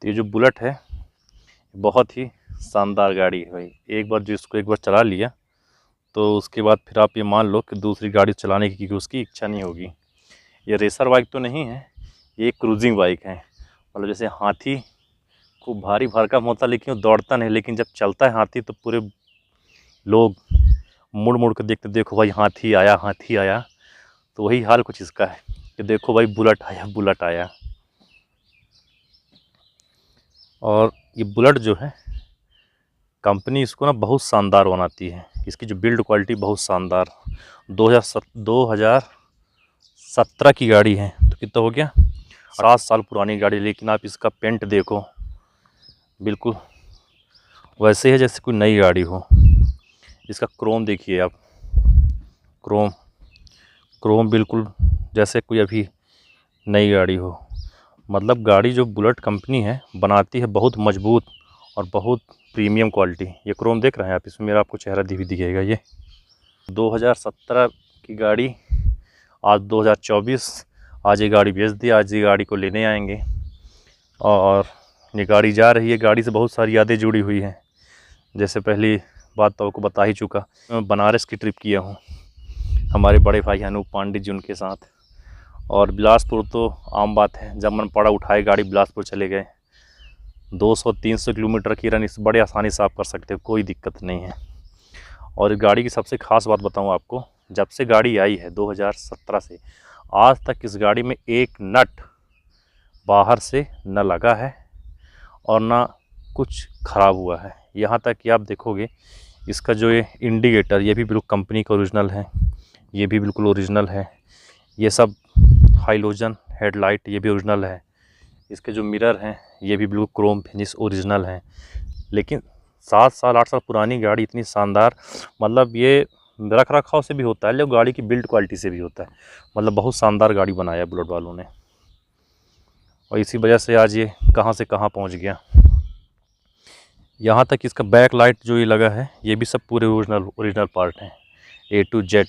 तो ये जो बुलेट है बहुत ही शानदार गाड़ी है भाई। एक बार जो इसको एक बार चला लिया तो उसके बाद फिर आप ये मान लो कि दूसरी गाड़ी चलाने की उसकी इच्छा नहीं होगी। ये रेसर बाइक तो नहीं है, ये क्रूजिंग बाइक है। मतलब जैसे हाथी खूब भारी भरकम होता लेकिन वो दौड़ता नहीं, लेकिन जब चलता है हाथी तो पूरे लोग मुड़ मुड़ कर देखते, देखो भाई हाथी आया हाथी आया। तो वही हाल कुछ इसका है कि देखो भाई बुलेट आया बुलेट आया। और ये बुलेट जो है कंपनी इसको ना बहुत शानदार बनाती है। इसकी जो बिल्ड क्वालिटी बहुत शानदार। 2017 की गाड़ी है तो कितना हो गया, 7 साल पुरानी गाड़ी, लेकिन आप इसका पेंट देखो बिल्कुल वैसे है जैसे कोई नई गाड़ी हो। इसका क्रोम देखिए आप, क्रोम क्रोम बिल्कुल जैसे कोई अभी नई गाड़ी हो। मतलब गाड़ी जो बुलेट कंपनी है बनाती है बहुत मजबूत और बहुत प्रीमियम क्वालिटी। ये क्रोम देख रहे हैं आप, इसमें मेरा आपको चेहरा भी दिखेगा। ये 2017 की गाड़ी, आज 2024, आज ये गाड़ी बेच दी, आज ये गाड़ी को लेने आएंगे और ये गाड़ी जा रही है। गाड़ी से बहुत सारी यादें जुड़ी हुई हैं। जैसे पहली बात तो आपको बता ही चुका, मैं बनारस की ट्रिप किया हूँ हमारे बड़े भाई अनूप पांडे जी उनके साथ। और बिलासपुर तो आम बात है, जब मन पड़ा उठाए गाड़ी बिलासपुर चले गए। 200-300 किलोमीटर की रन इस बड़े आसानी से आप कर सकते हो, कोई दिक्कत नहीं है। और गाड़ी की सबसे ख़ास बात बताऊं आपको, जब से गाड़ी आई है 2017 से आज तक इस गाड़ी में एक नट बाहर से न लगा है और ना कुछ ख़राब हुआ है। यहाँ तक कि आप देखोगे इसका जो ये इंडिकेटर ये भी बिल्कुल कंपनी का ओरिजिनल है, ये भी बिल्कुल ओरिजिनल है। ये सब हाइलोजन हेडलाइट ये भी ओरिजिनल है। इसके जो मिरर हैं ये भी बिल्कुल क्रोम फिनिश ओरिजिनल हैं। लेकिन 7 साल 8 साल पुरानी गाड़ी इतनी शानदार, मतलब ये रख रखाव से भी होता है, लेकिन गाड़ी की बिल्ड क्वालिटी से भी होता है। मतलब बहुत शानदार गाड़ी बनाया है बुलेट वालों ने, और इसी वजह से आज ये कहाँ से कहाँ पहुँच गया। यहाँ तक इसका बैक लाइट जो ये लगा है ये भी सब पूरे ओरिजिनल पार्ट हैं A to Z।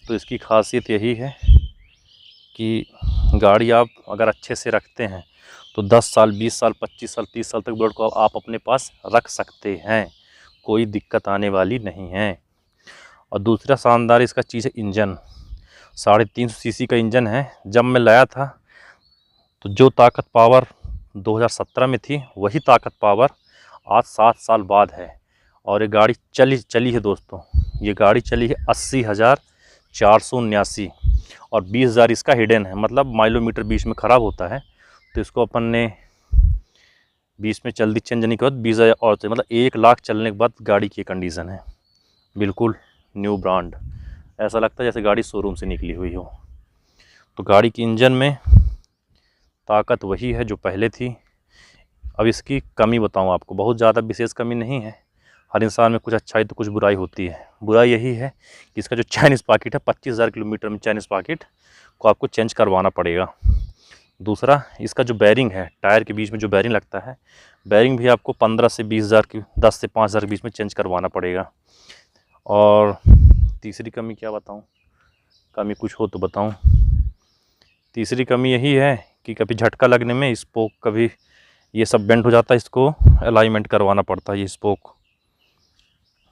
तो इसकी खासियत यही है कि गाड़ी आप अगर अच्छे से रखते हैं तो 10 साल 20 साल 25 साल 30 साल तक बुलेट को आप अपने पास रख सकते हैं, कोई दिक्कत आने वाली नहीं है। और दूसरा शानदार इसका चीज़ है इंजन। 350 सीसी का इंजन है। जब मैं लाया था तो जो ताकत पावर 2017 में थी वही ताकत पावर आज 7 साल बाद है। और ये गाड़ी चली है दोस्तों, ये गाड़ी चली है 80,479 और 20,000 इसका हिडन है। मतलब माइलोमीटर बीच में ख़राब होता है तो इसको अपन ने बीच में जल्दी चेंज नहीं के बाद 20,000 और थे, मतलब 1 लाख चलने के बाद गाड़ी की कंडीशन है बिल्कुल न्यू ब्रांड। ऐसा लगता है जैसे गाड़ी शोरूम से निकली हुई हो। तो गाड़ी की इंजन में ताकत वही है जो पहले थी। अब इसकी कमी बताऊं आपको, बहुत ज़्यादा विशेष कमी नहीं है। हर इंसान में कुछ अच्छाई तो कुछ बुराई होती है। बुराई यही है कि इसका जो चैन स्पॉकेट है 25,000 किलोमीटर में चैन स्पॉकेट को आपको चेंज करवाना पड़ेगा। दूसरा इसका जो बैरिंग है, टायर के बीच में जो बैरिंग लगता है, बैरिंग भी आपको 15 से 20,000 की 10 से 5,000 के बीच में चेंज करवाना पड़ेगा। और तीसरी कमी क्या बताऊं, कमी कुछ हो तो बताऊं। तीसरी कमी यही है कि कभी झटका लगने में स्पोक कभी ये सब बेंड हो जाता है, इसको अलाइनमेंट करवाना पड़ता है ये स्पोक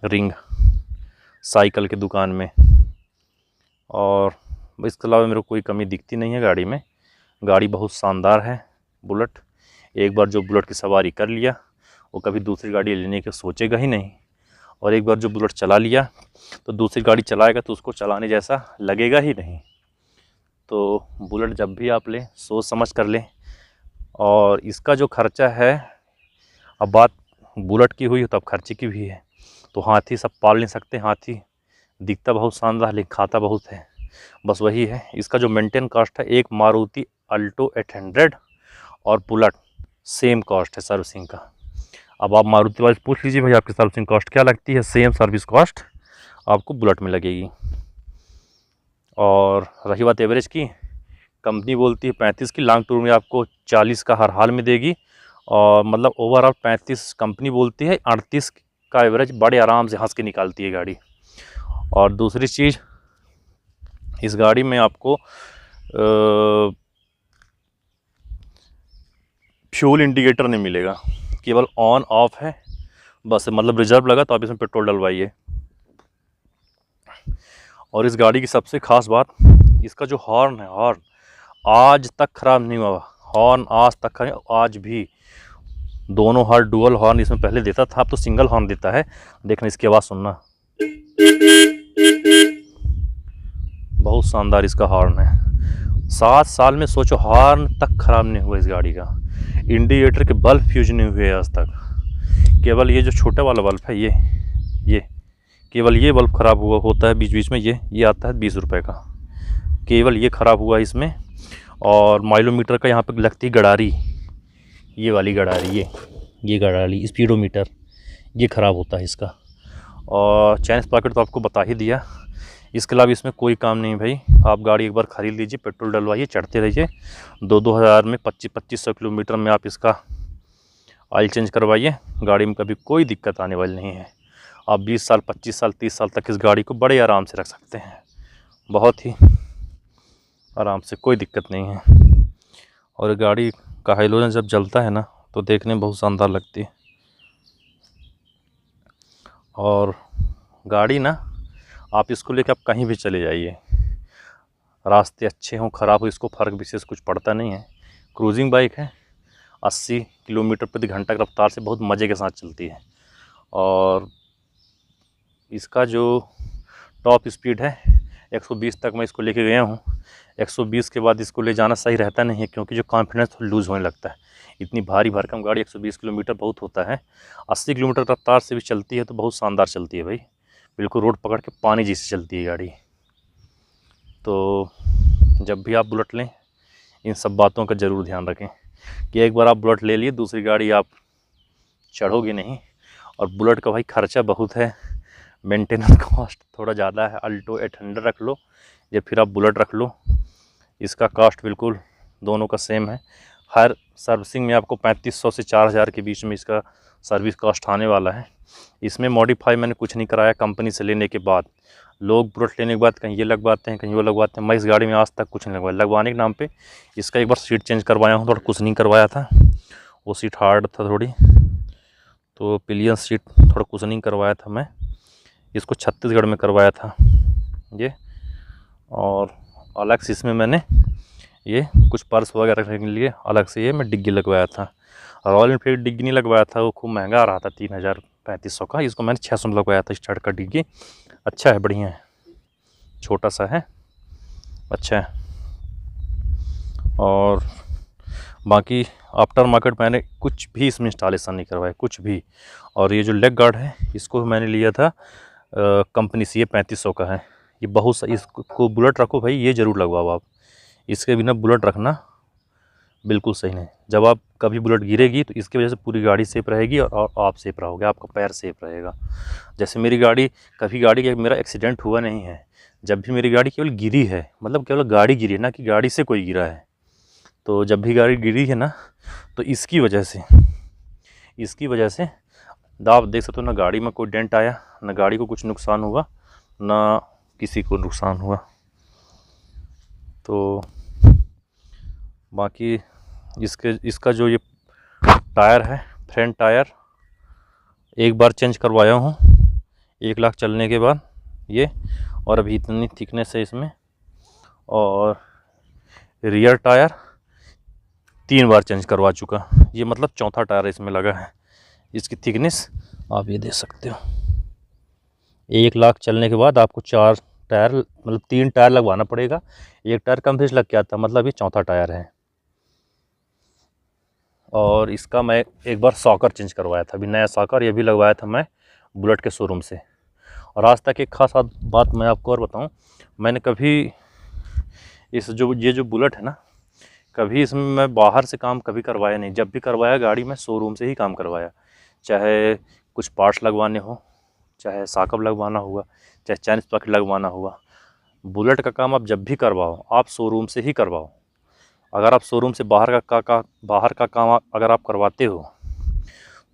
रिंग साइकिल के दुकान में। और इसके अलावा मेरे को कोई कमी दिखती नहीं है गाड़ी में। गाड़ी बहुत शानदार है बुलेट। एक बार जो बुलेट की सवारी कर लिया वो कभी दूसरी गाड़ी लेने की सोचेगा ही नहीं। और एक बार जो बुलेट चला लिया तो दूसरी गाड़ी चलाएगा तो उसको चलाने जैसा लगेगा ही नहीं। तो बुलेट जब भी आप लें सोच समझ कर लें। और इसका जो खर्चा है, अब बात बुलेट की हुई तो अब खर्चे की भी है। तो हाथी सब पाल नहीं सकते, हाथी दिखता बहुत शानदार लेकिन खाता बहुत है। बस वही है इसका जो मेंटेन कॉस्ट है। एक मारुति अल्टो 800 और बुलेट सेम कॉस्ट है सर्विसिंग का। अब आप मारुति वाले पूछ लीजिए भाई आपकी सर्विसिंग कॉस्ट क्या लगती है, सेम सर्विस कॉस्ट आपको बुलेट में लगेगी। और रही बात एवरेज की, कंपनी बोलती है 35 की, लॉन्ग टूर में आपको 40 का हर हाल में देगी। और मतलब ओवरऑल 35 कंपनी बोलती है, 38 का एवरेज बड़े आराम से हंस के निकालती है गाड़ी। और दूसरी चीज़ इस गाड़ी में आपको फ्यूल इंडिकेटर नहीं मिलेगा, केवल ऑन ऑफ है बस, मतलब रिजर्व लगा तो आप इसमें पेट्रोल डलवाइए। और इस गाड़ी की सबसे ख़ास बात, इसका जो हॉर्न है, हॉर्न आज तक ख़राब नहीं हुआ। हॉर्न आज तक खराब, आज भी दोनों हॉर्न, डुअल हॉर्न इसमें पहले देता था, अब तो सिंगल हॉर्न देता है। देखना इसकी आवाज़ सुनना, बहुत शानदार इसका हॉर्न है। 7 साल में सोचो हॉर्न तक ख़राब नहीं हुआ इस गाड़ी का। इंडिकेटर के बल्ब फ्यूज नहीं हुए आज तक, केवल ये जो छोटा वाला बल्ब है ये केवल ये बल्ब ख़राब हुआ होता है बीच बीच में। ये आता है 20 रुपये का, केवल ये ख़राब हुआ इसमें। और माइलोमीटर का यहाँ पे लगती गड़ारी, ये वाली गड़ारी, ये गड़ारी स्पीडोमीटर, ये ख़राब होता है इसका। और चैन स्प्रॉकेट तो आपको बता ही दिया। इसके अलावा इसमें कोई काम नहीं भाई। आप गाड़ी एक बार ख़रीद लीजिए, पेट्रोल डलवाइए, चढ़ते रहिए। 2-2 हज़ार में 2500 किलोमीटर में आप इसका ऑयल चेंज करवाइए। गाड़ी में कभी कोई दिक्कत आने वाली नहीं है। आप 20 साल, 25 साल, 30 साल तक इस गाड़ी को बड़े आराम से रख सकते हैं, बहुत ही आराम से, कोई दिक्कत नहीं है। और गाड़ी का हाइलोजन जब जलता है ना तो देखने में बहुत शानदार लगती है। और गाड़ी ना, आप इसको लेकर आप कहीं भी चले जाइए, रास्ते अच्छे हों ख़राब हो, इसको फ़र्क विशेष कुछ पड़ता नहीं है। क्रूजिंग बाइक है, 80 किलोमीटर प्रति घंटा की रफ्तार से बहुत मज़े के साथ चलती है। और इसका जो टॉप स्पीड है 120 तक मैं इसको लेके गया हूँ। 120 के बाद इसको ले जाना सही रहता नहीं है, क्योंकि जो कॉन्फिडेंस लूज़ होने लगता है। इतनी भारी भरकम गाड़ी 120 किलोमीटर बहुत होता है। 80 किलोमीटर रफ्तार से भी चलती है तो बहुत शानदार चलती है भाई, बिल्कुल रोड पकड़ के पानी जैसी चलती है गाड़ी। तो जब भी आप बुलेट लें, इन सब बातों का ज़रूर ध्यान रखें कि एक बार आप बुलेट ले लिए, दूसरी गाड़ी आप चढ़ोगे नहीं। और बुलेट का भाई खर्चा बहुत है, मेंटेनेंस कॉस्ट थोड़ा ज़्यादा है। अल्टो 800 रख लो या फिर आप बुलेट रख लो, इसका कॉस्ट बिल्कुल दोनों का सेम है। हर सर्विसिंग में आपको 3500 से 4000 के बीच में इसका सर्विस कॉस्ट आने वाला है। इसमें मॉडिफाई मैंने कुछ नहीं कराया कंपनी से लेने के बाद। लोग बुलेट लेने के बाद कहीं ये लगवाते हैं, कहीं वो लगवाते हैं। मैं इस गाड़ी में आज तक कुछ नहीं लगवाया। लगवाने के नाम पे इसका एक बार सीट चेंज करवाया हूँ, थोड़ा कुछ नहीं करवाया था, वो सीट हार्ड था थोड़ी, तो पिलियन सीट थोड़ा कुछ नहीं करवाया था मैं। इसको छत्तीसगढ़ में करवाया था ये। और अलग से इसमें मैंने ये कुछ पर्स वगैरह रखने के लिए अलग से ये मैं डिग्गी लगवाया था। रॉयल एनफील्ड डिग्गी नहीं लगवाया था, वो खूब महंगा आ रहा था 3500 का। इसको मैंने 600 में लगवाया था। स्टार्ट का डिग्गी अच्छा है, बढ़िया है, छोटा सा है, अच्छा है। और बाकी आफ्टर मार्केट मैंने कुछ भी इसमें इंस्टॉलेशन नहीं करवाया, कुछ भी। और ये जो लेग गार्ड है इसको मैंने लिया था कंपनी से, ये 3500 का है। ये बहुत सही, इसको बुलेट रखो भाई, ये ज़रूर लगवाओ आप। इसके बिना बुलेट रखना बिल्कुल सही नहीं। जब आप कभी बुलेट गिरेगी तो इसकी वजह से पूरी गाड़ी सेफ रहेगी और आप सेफ रहोगे, आपका पैर सेफ रहेगा। जैसे मेरी गाड़ी, कभी गाड़ी का मेरा एक्सीडेंट हुआ नहीं है। जब भी मेरी गाड़ी केवल गिरी है, मतलब केवल गाड़ी गिरी है, ना कि गाड़ी से कोई गिरा है। तो जब भी गाड़ी गिरी है ना, तो इसकी वजह से आप देख सकते हो, ना गाड़ी में कोई डेंट आया, ना गाड़ी को कुछ नुकसान हुआ, ना किसी को नुकसान हुआ। तो बाकी इसका जो ये टायर है, फ्रंट टायर एक बार चेंज करवाया हूँ 1 लाख चलने के बाद ये, और अभी इतनी थिकनेस है इसमें। और रियर टायर 3 बार चेंज करवा चुका, ये मतलब चौथा टायर इसमें लगा है। इसकी थिकनेस आप ये देख सकते हो। 1 लाख चलने के बाद आपको 4 टायर, मतलब 3 टायर लगवाना पड़ेगा। 1 टायर कम फिर लग गया था, मतलब ये चौथा टायर है। और इसका मैं एक बार सॉकर चेंज करवाया था, अभी नया सॉकर ये भी लगवाया था मैं बुलेट के शोरूम से। और आज तक एक खास बात मैं आपको और बताऊं, मैंने कभी ये जो बुलेट है ना, कभी इसमें मैं बाहर से काम कभी करवाया नहीं। जब भी करवाया गाड़ी में शोरूम से ही काम करवाया, चाहे कुछ पार्ट्स लगवाने हो, चाहे सॉकर लगवाना हुआ, चाहे चैन स्प्रॉकेट लगवाना हुआ। बुलेट का काम आप जब भी करवाओ आप शोरूम से ही करवाओ। अगर आप शोरूम से बाहर का काम अगर आप करवाते हो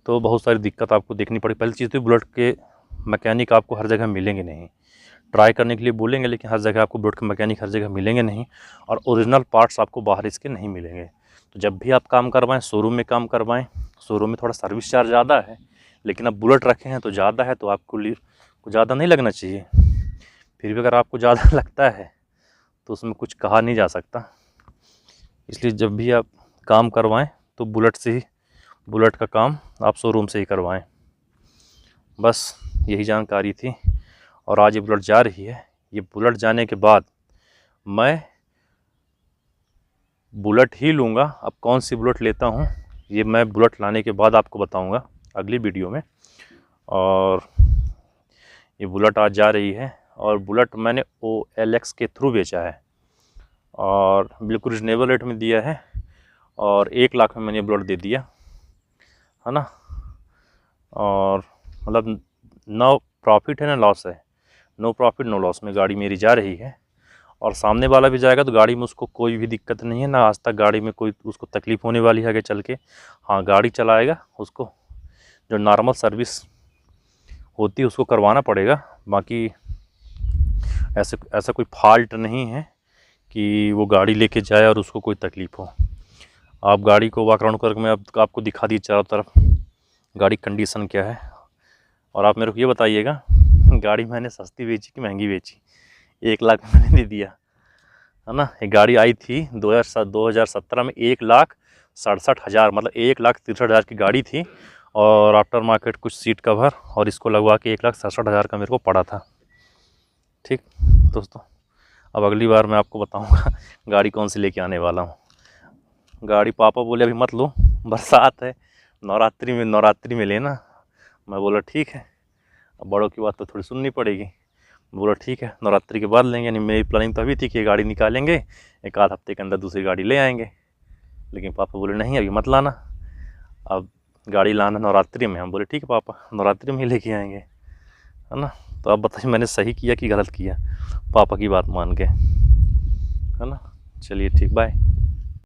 तो बहुत सारी दिक्कत आपको देखनी पड़ेगी। पहली चीज़ तो बुलेट के मैकेनिक आपको हर जगह मिलेंगे नहीं, ट्राई करने के लिए बोलेंगे, लेकिन हर जगह आपको बुलेट के मैकेनिक हर जगह मिलेंगे नहीं। और ओरिजिनल पार्ट्स आपको बाहर इसके नहीं मिलेंगे। तो जब भी आप काम करवाएं शोरूम में काम करवाएं। शोरूम में थोड़ा सर्विस चार्ज ज़्यादा है, लेकिन अब बुलेट रखे हैं तो ज़्यादा है, तो आपको ज़्यादा नहीं लगना चाहिए। फिर भी अगर आपको ज़्यादा लगता है तो उसमें कुछ कहा नहीं जा सकता। इसलिए जब भी आप काम करवाएं तो बुलेट का काम आप शोरूम से ही करवाएं। बस यही जानकारी थी। और आज ये बुलेट जा रही है। ये बुलेट जाने के बाद मैं बुलेट ही लूँगा। अब कौन सी बुलेट लेता हूँ ये मैं बुलेट लाने के बाद आपको बताऊँगा अगली वीडियो में। और ये बुलेट आज जा रही है, और बुलेट मैंने OLX के थ्रू बेचा है और बिल्कुल रिजनेबल रेट में दिया है, और 1 लाख में मैंने बुलेट दे दिया है ना। और मतलब नो प्रॉफिट है ना लॉस है, नो प्रॉफिट नो लॉस में गाड़ी मेरी जा रही है। और सामने वाला भी जाएगा तो गाड़ी में उसको कोई भी दिक्कत नहीं है ना, आज तक गाड़ी में कोई उसको तकलीफ़ होने वाली है आगे चल के। हाँ, गाड़ी चलाएगा, उसको जो नॉर्मल सर्विस होती है उसको करवाना पड़ेगा। बाकी ऐसा कोई फॉल्ट नहीं है कि वो गाड़ी लेके जाए और उसको कोई तकलीफ़ हो। आप गाड़ी को वॉक अराउंड करके मैं आपको दिखा दी चारों तरफ गाड़ी कंडीशन क्या है। और आप मेरे को ये बताइएगा गाड़ी मैंने सस्ती बेची कि महंगी बेची? 1 लाख में मैंने दे दिया है ना। ये गाड़ी आई थी 2017 में 1,67,000 मतलब 1,63,000 की गाड़ी थी, और आफ्टर मार्केट कुछ सीट कवर और इसको लगवा के 1,67,000 का मेरे को पड़ा था। ठीक दोस्तों, अब अगली बार मैं आपको बताऊंगा गाड़ी कौन सी लेके आने वाला हूँ। गाड़ी पापा बोले अभी मत लो, बरसात है, नवरात्रि में लेना। मैं बोला ठीक है, अब बड़ों की बात तो थोड़ी सुननी पड़ेगी। बोला ठीक है, नवरात्रि के बाद लेंगे। यानी मेरी प्लानिंग तो अभी थी कि गाड़ी निकालेंगे, 1 आध हफ्ते के अंदर दूसरी गाड़ी ले आएंगे, लेकिन पापा बोले नहीं अभी मत लाना, अब गाड़ी लाना नवरात्रि में। हम बोले ठीक है पापा, नवरात्रि में ही लेके आएंगे, है ना। तो अब बताइए मैंने सही किया कि गलत किया पापा की बात मान के, है ना। चलिए ठीक, बाय।